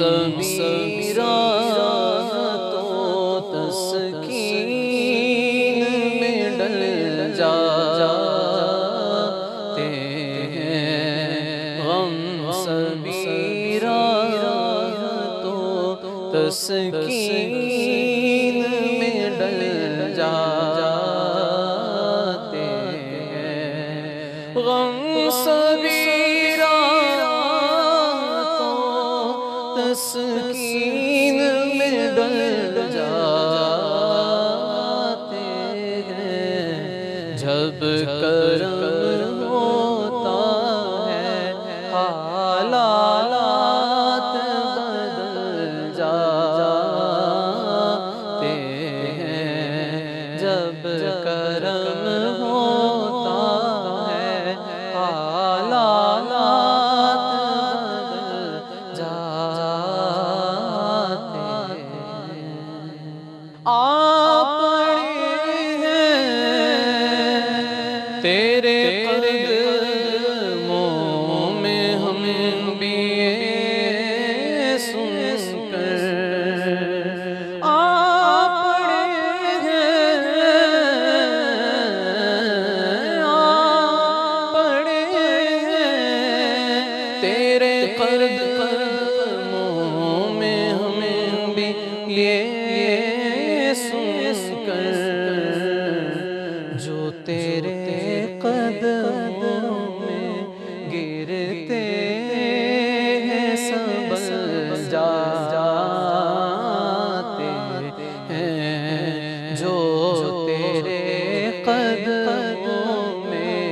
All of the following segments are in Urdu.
سبیرا تو تسکین میں ڈل جاتے ہیں، غم سبیرا تو تسکین میں ڈل جاتے ہیں، غم سبیرا تو تسکین میں ڈل جاتے ہیں، جب کرم ہوتا ہے حالات بدل جاتے ہیں، جب کرم ہوتا ہے حالات بدل جاتے ہیں۔ آپ پڑے ہیں تیرے قدموں میں ہم بھی سن کر، آپ پڑے ہیں، آپ پڑے ہیں تیرے قدموں میں ہم بھی سن کر، جو تیرے قدموں میں گرتے ہیں سنبھل جاتے ہیں، جو تیرے قدموں میں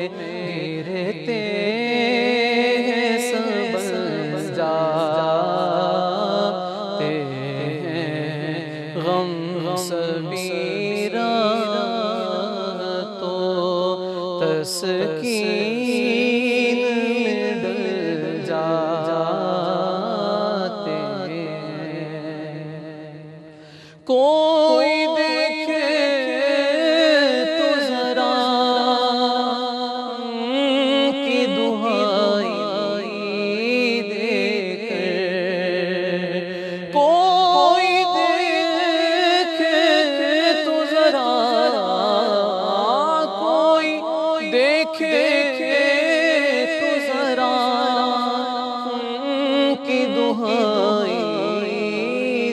گرتے ہیں سنبھل جاتے ہیں، غم سبیرا تو تسکین میں ڈل جاتے ہیں، کوئی دیکھے تو ذرا ان کی دہائی دے کر، کوئی دیکھے تو ذرا، کوئی دیکھے تو ذرا ان کی دہائی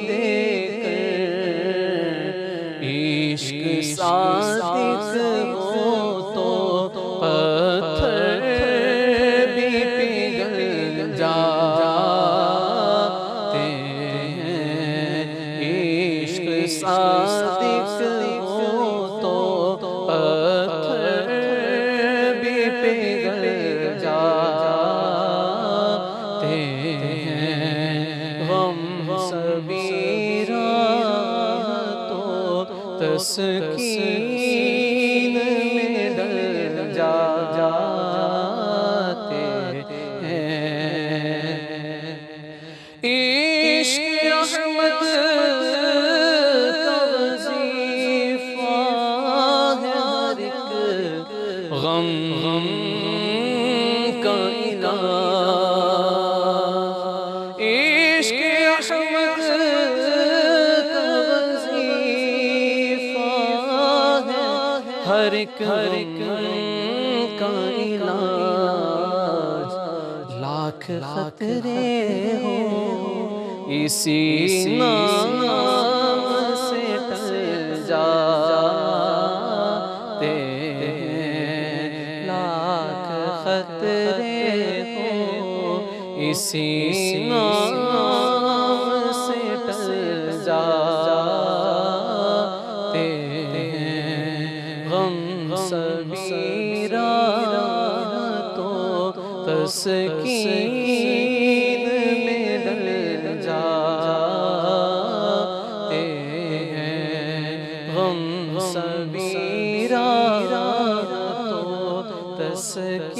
دے کر، عشق صادق ہو تو پتھر بھی پگھل جاتے ہیں، عشق صادق ہو تو پتھر بھی پگھل جاتے ہیں، غم سبیرا تو تسکین میں ڈل جاتے ہیں، عشق رحمت کا وظیفہ ہے ہر ایک، غم کا علاج، عشق رحمت کا وظیفہ ہے ہر ایک کا علاج، لاکھ خطرے ہوں اسی نام سے ٹل جاتے ہیں، لاکھ خطرے ہوں اسی نام سے ٹل جاتے ہیں، غم سبیرا تو تسکین میں ڈل جاتے ہیں، غم سبیرا تو تسکین